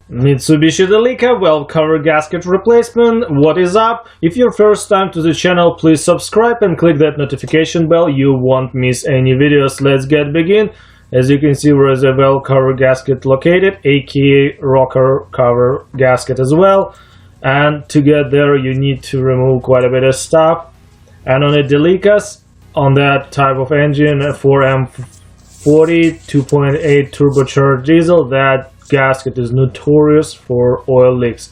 Mitsubishi Delica valve cover gasket replacement. What is up? If you're first time to the channel, please subscribe and click that notification bell. You won't miss any videos. Let's get begin. As you can see, where is a valve cover gasket located, aka rocker cover gasket as well. And to get there, you need to remove quite a bit of stuff. And on the Delicas, on that type of engine, 4M40 2.8 turbocharged diesel, that gasket is notorious for oil leaks.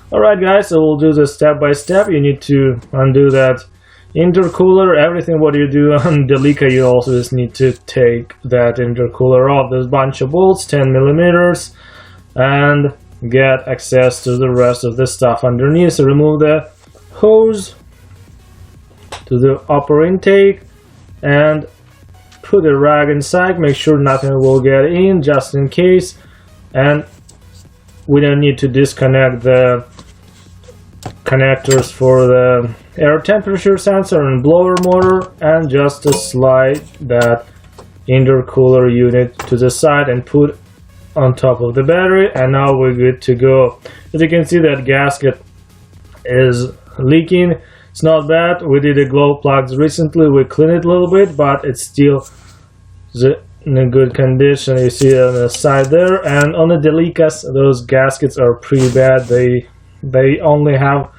Alright guys, so we'll do this step by step. You need to undo that intercooler. Everything what you do on Delica, you also just need to take that intercooler off. There's a bunch of bolts, 10 millimeters, and get access to the rest of the stuff underneath. So remove the hose to the upper intake and put a rag inside. Make sure nothing will get in, just in case. And we don't need to disconnect the connectors for the air temperature sensor and blower motor, and just to slide that intercooler unit to the side and put on top of the battery, and now we're good to go. As you can see, that gasket is leaking. It's not bad. We did a glow plugs recently. We cleaned it a little bit, but it's still in a good condition. You see it on the side there. And on the Delicas, those gaskets are pretty bad. They only have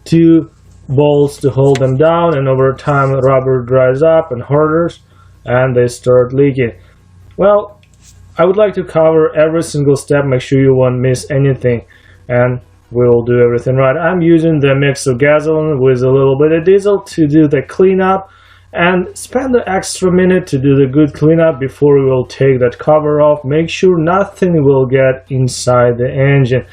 2 bolts to hold them down, and over time rubber dries up and hardens and they start leaking. Well, I would like to cover every single step, make sure you won't miss anything, and we'll do everything right. I'm using the mix of gasoline with a little bit of diesel to do the cleanup, and spend the extra minute to do the good cleanup before we will take that cover off. Make sure nothing will get inside the engine.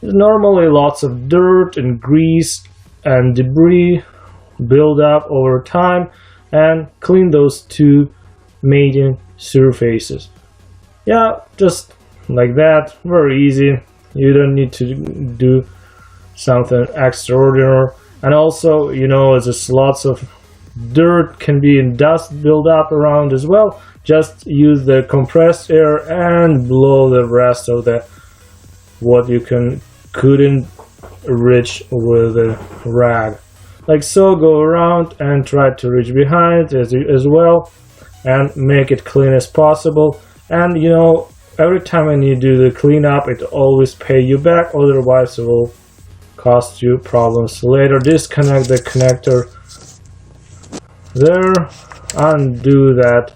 There's normally lots of dirt and grease and debris build up over time, and clean those 2 mating surfaces. Yeah, just like that, very easy. You don't need to do something extraordinary. And also, you know, there's lots of dirt can be in dust build up around as well. Just use the compressed air and blow the rest of the what you couldn't reach with a rag, like so. Go around and try to reach behind as well, and make it clean as possible. And you know, every time when you do the cleanup, it always pay you back, otherwise it will cost you problems later. Disconnect the connector there, undo that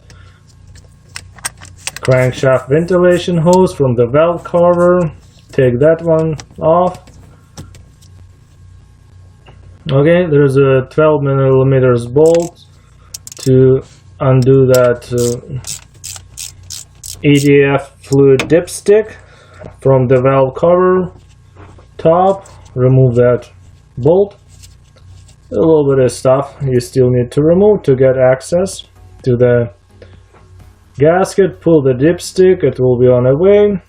crankshaft ventilation hose from the valve cover, take that one off. Okay, there's a 12 millimeters bolt to undo that EDF fluid dipstick from the valve cover top. Remove that bolt. A little bit of stuff you still need to remove to get access to the gasket. Pull the dipstick, it will be on the way.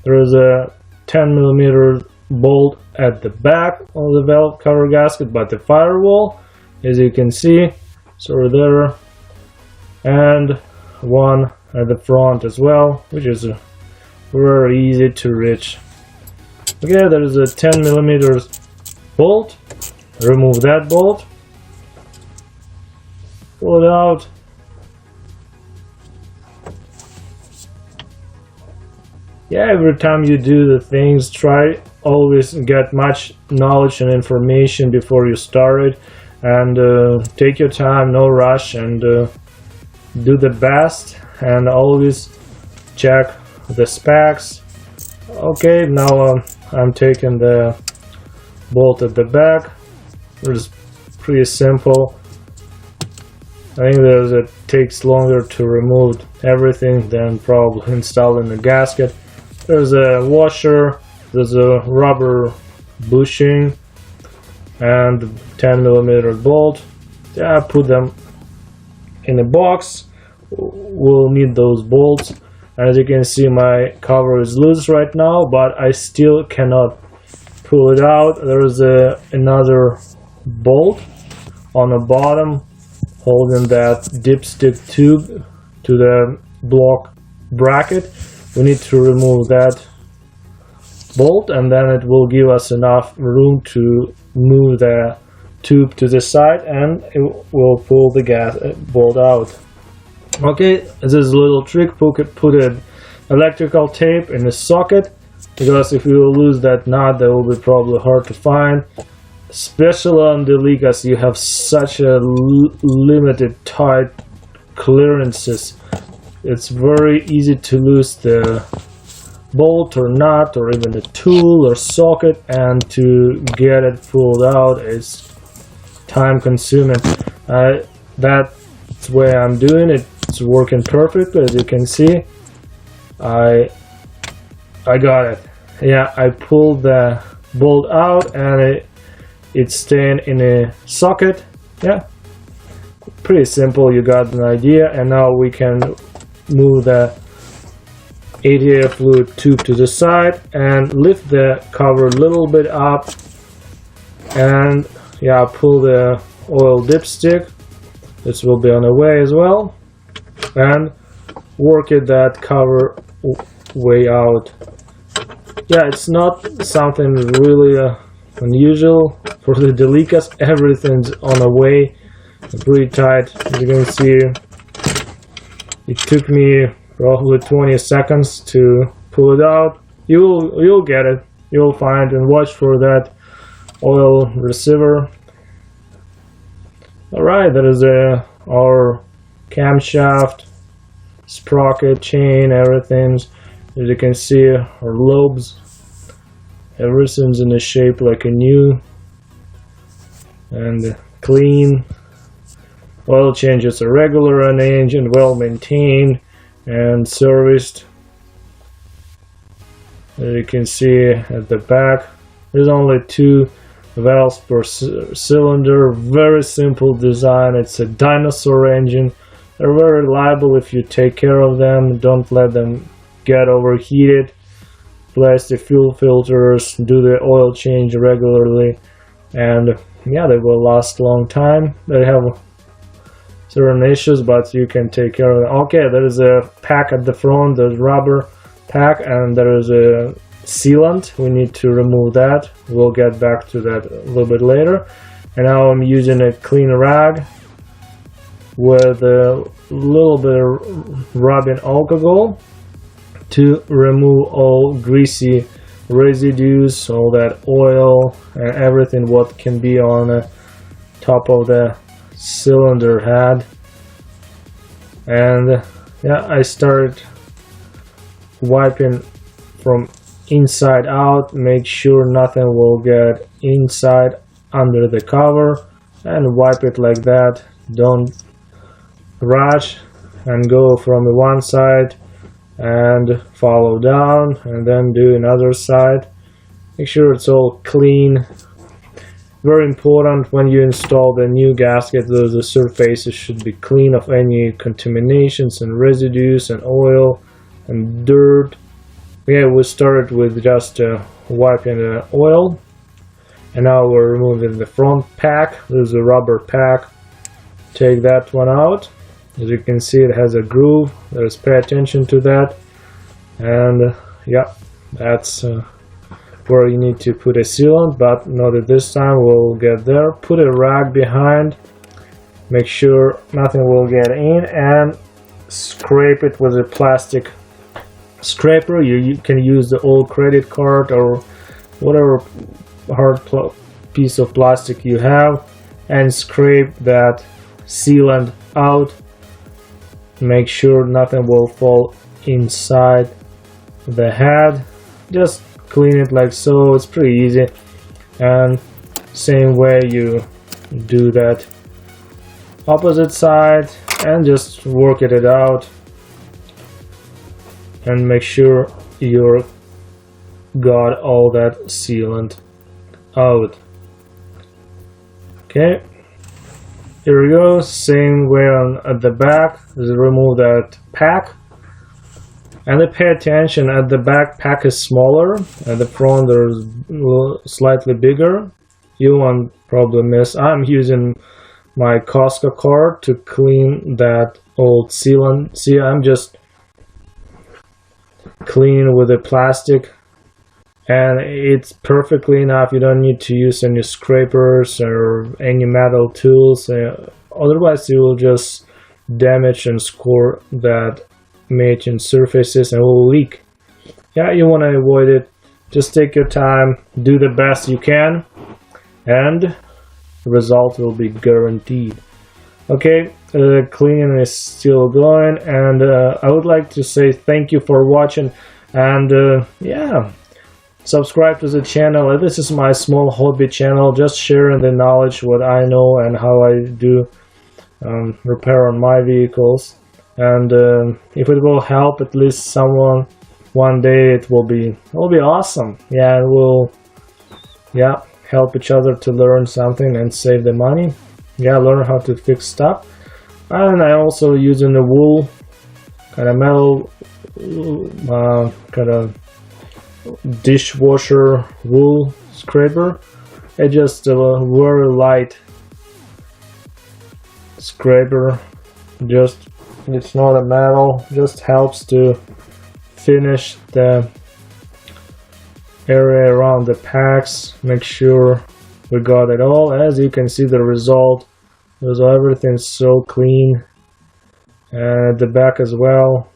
There is a 10 millimeter bolt at the back of the valve cover gasket, but the firewall, as you can see, so there, and one at the front as well, which is very easy to reach. Okay, there is a 10 millimeters bolt. Remove that bolt, pull it out. Yeah, every time you do the things, try always get much knowledge and information before you start it, and take your time, no rush, and do the best, and always check the specs. Okay, now I'm taking the bolt at the back. It's pretty simple. I think it takes longer to remove everything than probably installing the gasket. There's a washer, there's a rubber bushing, and 10 millimeter bolt. Yeah, put them in a box. We'll need those bolts. As you can see, my cover is loose right now, but I still cannot pull it out. There's another bolt on the bottom holding that dipstick tube to the block bracket. we need to remove that bolt, and then it will give us enough room to move the tube to the side, and it will pull the gas bolt out. Okay, this is a little trick. Put an electrical tape in the socket, because if you lose that nut, that will be probably hard to find. Especially on the Delicas, you have such a limited tight clearances. It's very easy to lose the bolt or nut or even the tool or socket, and to get it pulled out is time consuming. That's the way I'm doing it. It's working perfectly, as you can see. I got it. Yeah, I pulled the bolt out and it's staying in a socket. Yeah, pretty simple. You got an idea. And now we can move the ATA fluid tube to the side and lift the cover a little bit up, and yeah, pull the oil dipstick. This will be on the way as well, and work it that cover way out. Yeah, it's not something really unusual for the Delicas. Everything's on the way, pretty tight. As you can see, it took me probably 20 seconds to pull it out. You'll get it. You'll find, and watch for that oil receiver. Alright, that is our camshaft, sprocket, chain, everything. As you can see, our lobes, everything's in the shape like a new and clean. Oil changes are regular on the engine, well maintained and serviced. As you can see at the back, there's only 2 valves per cylinder. Very simple design. It's a dinosaur engine. They're very reliable if you take care of them. Don't let them get overheated. Replace the fuel filters, do the oil change regularly, and yeah, they will last a long time. They have certain issues, but you can take care of it. Okay, there is a pack at the front, there's rubber pack, and there is a sealant. We need to remove that. We'll get back to that a little bit later. And now I'm using a clean rag with a little bit of rubbing alcohol to remove all greasy residues, all that oil and everything what can be on the top of the cylinder head. And yeah, I started wiping from inside out, make sure nothing will get inside under the cover, and wipe it like that. Don't rush and go from the one side and follow down and then do another side. Make sure it's all clean. Very important when you install the new gasket, the surfaces should be clean of any contaminations and residues and oil and dirt. Yeah, we started with just wiping the oil, and now we're removing the front pack. There's a rubber pack. Take that one out. As you can see, it has a groove. Let's pay attention to that. And yeah, that's where you need to put a sealant, but not at this time. We'll get there. Put a rag behind. Make sure nothing will get in, and scrape it with a plastic scraper. You can use the old credit card or whatever hard piece of plastic you have, and scrape that sealant out. Make sure nothing will fall inside the head. Just clean it like so. It's pretty easy, and same way you do that opposite side, and just work it out and make sure you got all that sealant out. Okay, here we go. Same way at the back. Just remove that pack, and pay attention. At the back, pack is smaller. At the front, there's slightly bigger. You won't probably miss. I'm using my Costco card to clean that old sealant. See, I'm just clean with the plastic, and it's perfectly enough. You don't need to use any scrapers or any metal tools, otherwise you will just damage and score that mating surfaces and will leak. Yeah, you want to avoid it. Just take your time, do the best you can, and the result will be guaranteed. Okay, the cleaning is still going, and I would like to say thank you for watching, and yeah, subscribe to the channel. This is my small hobby channel, just sharing the knowledge, what I know and how I do repair on my vehicles. And if it will help at least someone one day, it will be awesome. Yeah, and we'll help each other to learn something and save the money. Yeah, learn how to fix stuff. And I also using the wool, kind of metal, kind of dishwasher wool scraper. It's just a very light scraper. Just, it's not a metal, just helps to finish the area around the packs, make sure we got it all. As you can see, the result is everything's so clean, and the back as well.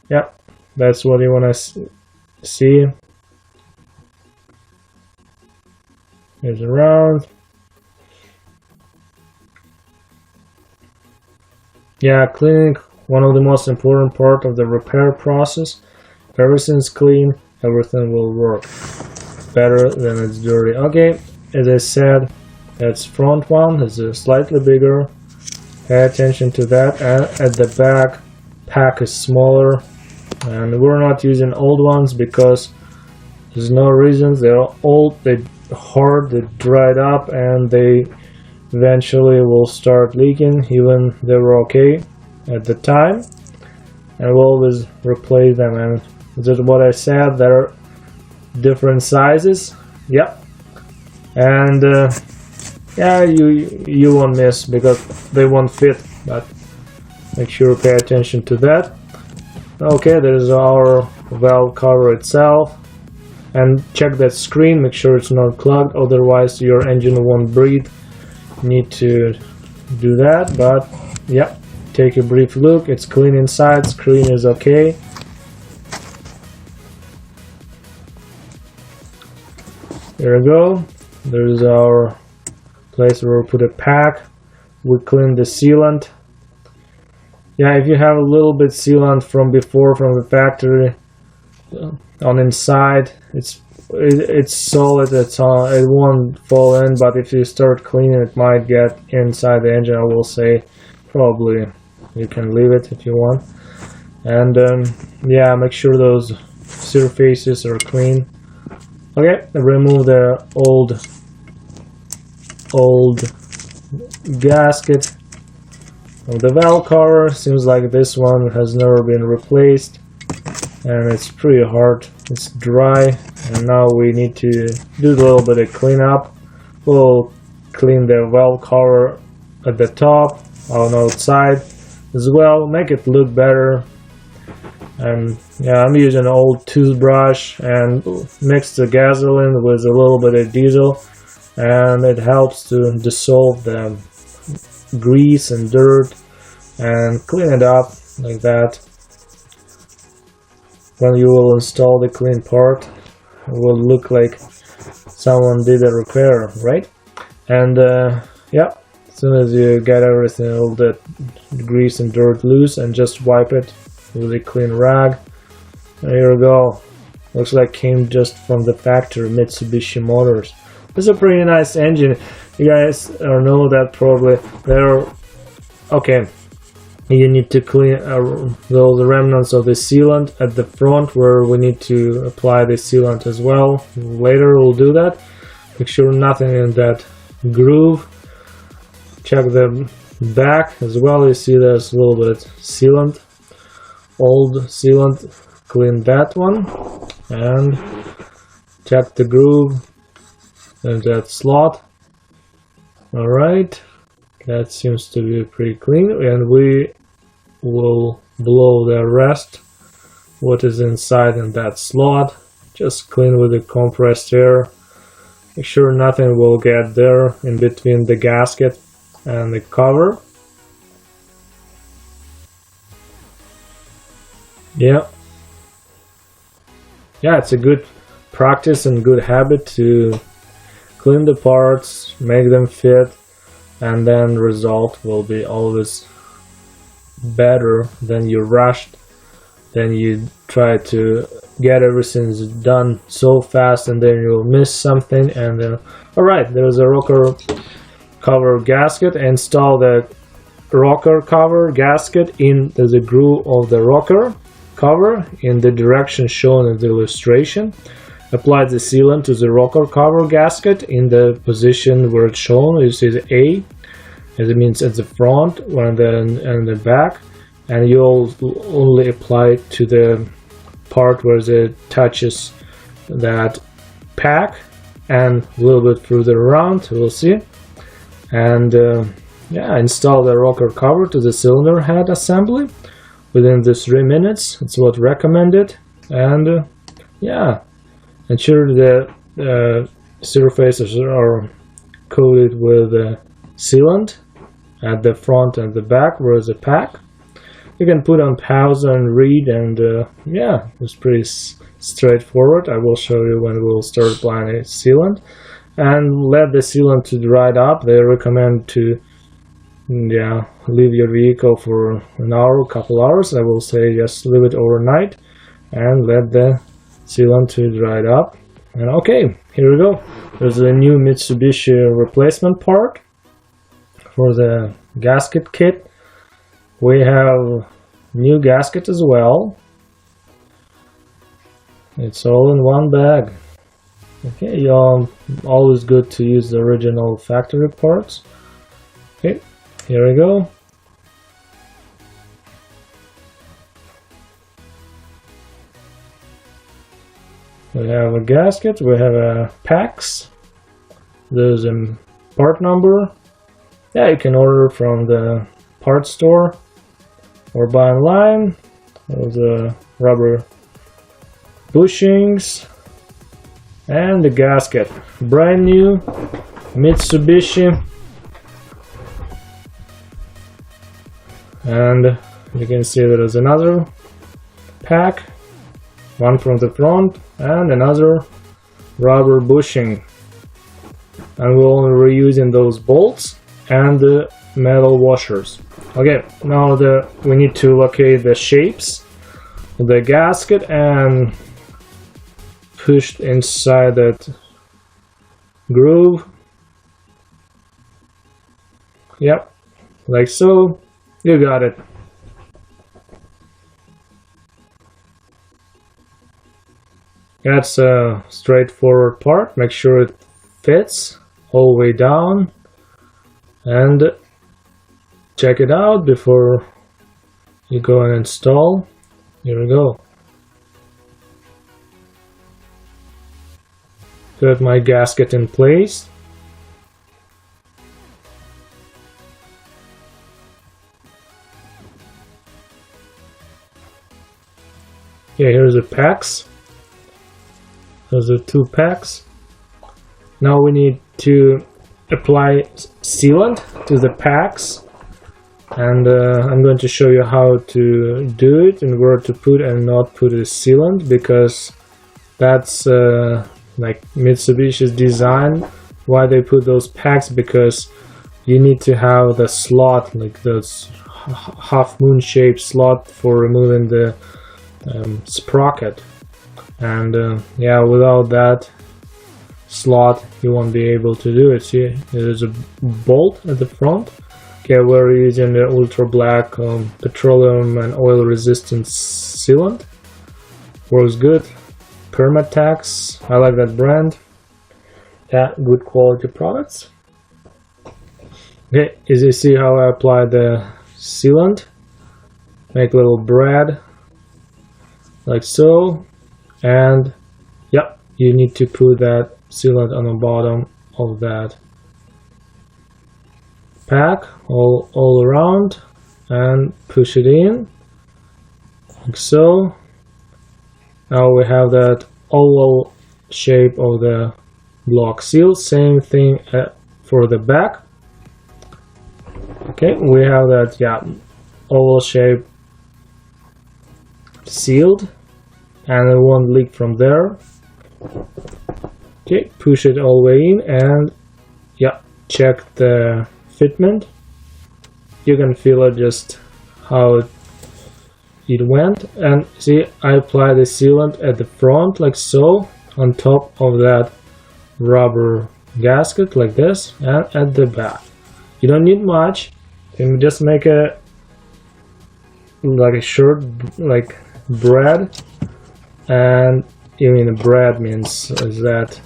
Yeah, that's what you want to see. Here's around. Yeah, cleaning, one of the most important part of the repair process. If everything's clean, everything will work better than it's dirty. Okay, as I said, that's front one is slightly bigger. Pay attention to that. And at the back, pack is smaller, and we're not using old ones because there's no reason. They're old, they're hard, they dried up, and they eventually will start leaking. Even they were okay at the time, and we'll always replace them. And that's what I said, there are different sizes. Yep. And yeah, you won't miss because they won't fit, but make sure you pay attention to that. Okay, there's our valve cover itself, and check that screen, make sure it's not clogged, otherwise your engine won't breathe. You need to do that. But yeah, take a brief look, it's clean inside, screen is okay. There we go. There's our place where we put a pack. We clean the sealant. Yeah, if you have a little bit sealant from before, from the factory, on inside, it's solid, it won't fall in. But if you start cleaning, it might get inside the engine. I will say probably you can leave it if you want. And yeah, make sure those surfaces are clean. Okay, remove the old gasket of the valve cover. Seems like this one has never been replaced, and it's pretty hard, it's dry. And now we need to do a little bit of cleanup. We'll clean the valve cover at the top, on outside as well, make it look better. And yeah, I'm using an old toothbrush and mix the gasoline with a little bit of diesel, and it helps to dissolve the grease and dirt and clean it up like that. When you will install the clean part, it will look like someone did a repair, right? And yeah, as soon as you get everything, all the grease and dirt loose, and just wipe it with a clean rag. There you go. Looks like came just from the factory, Mitsubishi Motors. This is a pretty nice engine. You guys know that probably. They're okay. You need to clean those remnants of the sealant at the front, where we need to apply the sealant as well. Later we'll do that. Make sure nothing in that groove. Check the back as well. You see there's a little bit of sealant, old sealant. Clean that one, and check the groove and that slot. Alright, that seems to be pretty clean, and we will below the rest what is inside in that slot. Just clean with the compressed air. Make sure nothing will get there in between the gasket and the cover. Yeah, it's a good practice and good habit to clean the parts, make them fit, and then result will be always better than you rushed, then you try to get everything done so fast and then you'll miss something. And then, alright, there's a rocker cover gasket. Install the rocker cover gasket in the groove of the rocker cover in the direction shown in the illustration. Apply the sealant to the rocker cover gasket in the position where it's shown. You see the A, as it means at the front and the back, and you'll only apply it to the part where it touches that pack and a little bit further around, we'll see. And install the rocker cover to the cylinder head assembly within the 3 minutes. It's what recommended. And ensure the surfaces are coated with sealant at the front and the back where the pack. You can put on pause and read, and it's pretty straightforward. I will show you when we'll start applying a sealant. And let the sealant to dry up. They recommend to leave your vehicle for an hour, a couple hours. I will say just leave it overnight and let the sealant to dry up. And okay, here we go. There's a new Mitsubishi replacement part for the gasket kit. We have new gasket as well. It's all in one bag. Okay, always good to use the original factory parts. Okay, here we go. We have a gasket, we have a packs. There's a part number. Yeah, you can order from the parts store or buy online. There's a rubber bushings and the gasket. Brand new Mitsubishi. And you can see there is another pack, one from the front and another rubber bushing. And we'll be reusing those bolts and the metal washers. Okay, now we need to locate the shapes of the gasket and push inside that groove. Yep, like so. You got it. That's a straightforward part. Make sure it fits all the way down and check it out before you go and install. Here we go. Got my gasket in place. Okay, here's the packs. Those are 2 packs. Now we need to apply sealant to the packs, and I'm going to show you how to do it and where to put and not put a sealant, because that's like Mitsubishi's design. Why they put those packs? Because you need to have the slot, like those half moon shaped slot for removing the sprocket, and without that slot you won't be able to do it. See, there's a bolt at the front. Okay, we're using the ultra black petroleum and oil resistant sealant. Works good. Permatax, I like that brand. Yeah, good quality products. Okay, as you see how I apply the sealant, make a little brad like so, and yep, you need to put that sealant on the bottom of that pack all around and push it in. like so. Now we have that oval shape of the block seal. Same thing for the back. Okay, we have that, yeah, oval shape sealed, and it won't leak from there. Okay, push it all the way in, and yeah, check the fitment. You can feel it just how it went, and see, I apply the sealant at the front like so, on top of that rubber gasket like this, and at the back. You don't need much. You can just make a like a short like bread, and you mean bread means is that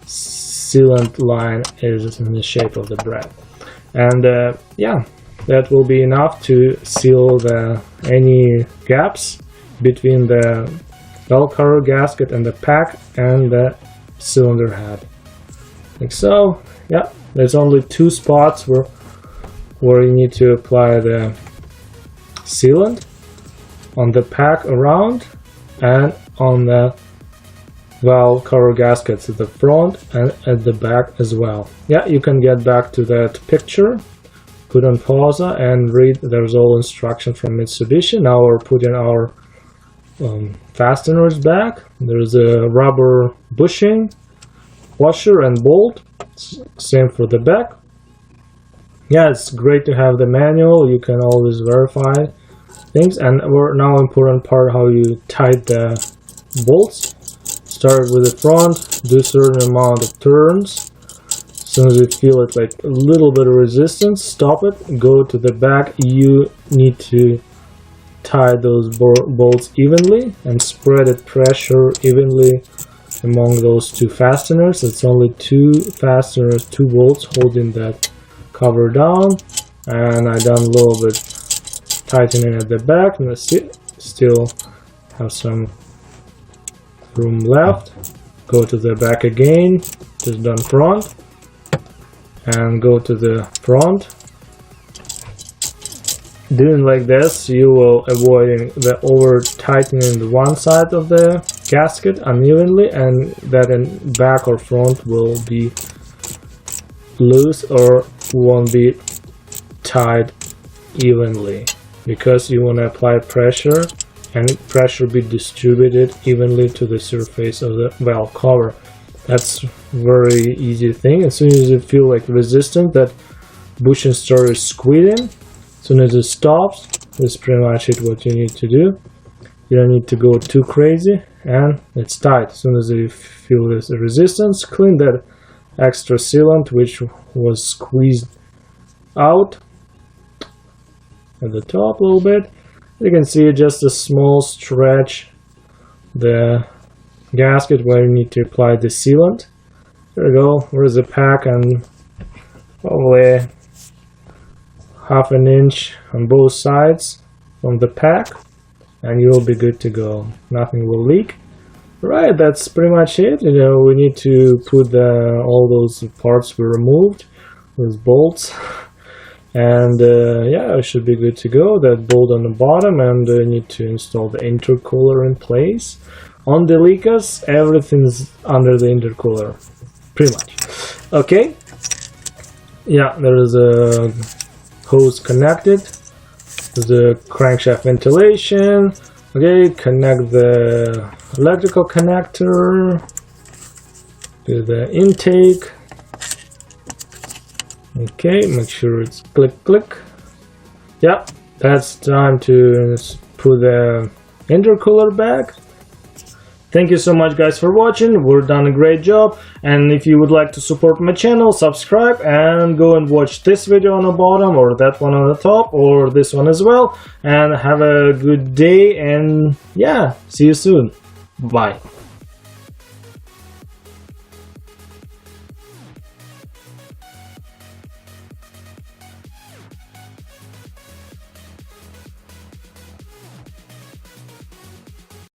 sealant line is in the shape of the bread, and yeah, that will be enough to seal any gaps between the bell cover gasket and the pack and the cylinder head, like so. Yeah, there's only two spots where you need to apply the sealant, on the pack around and on the valve cover gaskets at the front and at the back as well. Yeah, you can get back to that picture, put on pause and read. There's all instructions from Mitsubishi. Now we're putting our fasteners back. There's a rubber bushing, washer and bolt. Same for the back. Yeah, it's great to have the manual. You can always verify things. And we're now important part how you tighten the bolts. Start with the front, do a certain amount of turns. As soon as you feel it like a little bit of resistance, stop it, go to the back. You need to tie those bolts evenly and spread the pressure evenly among those two fasteners. It's only two fasteners, 2 bolts holding that cover down, and I done a little bit tightening at the back, and I still have some room left. Go to the back again, just done front, and go to the front. Doing like this, you will avoid the over tightening the one side of the gasket unevenly, and that in back or front will be loose or won't be tied evenly, because you want to apply pressure and pressure be distributed evenly to the surface of the valve cover. That's very easy thing. As soon as you feel like resistance, that bushing starts squeezing, as soon as it stops, that's pretty much it what you need to do. You don't need to go too crazy, and it's tight. As soon as you feel this resistance, clean that extra sealant which was squeezed out at the top a little bit. You can see just a small stretch the gasket where you need to apply the sealant. There we go. Where's the pack, and probably half an inch on both sides from the pack, and you'll be good to go. Nothing will leak. Right, that's pretty much it. You know, we need to put all those parts we removed, those bolts, and yeah, it should be good to go. That bolt on the bottom, and need to install the intercooler in place. On the Delicas, everything's under the intercooler, pretty much. Okay, yeah, there is a hose connected to the crankshaft ventilation. Okay, connect the electrical connector to the intake. Okay, make sure it's click. Yeah, that's time to put the intercooler back. Thank you so much guys for watching. We've done a great job, and if you would like to support my channel, subscribe and go and watch this video on the bottom, or that one on the top, or this one as well, and have a good day, and yeah, see you soon. Bye.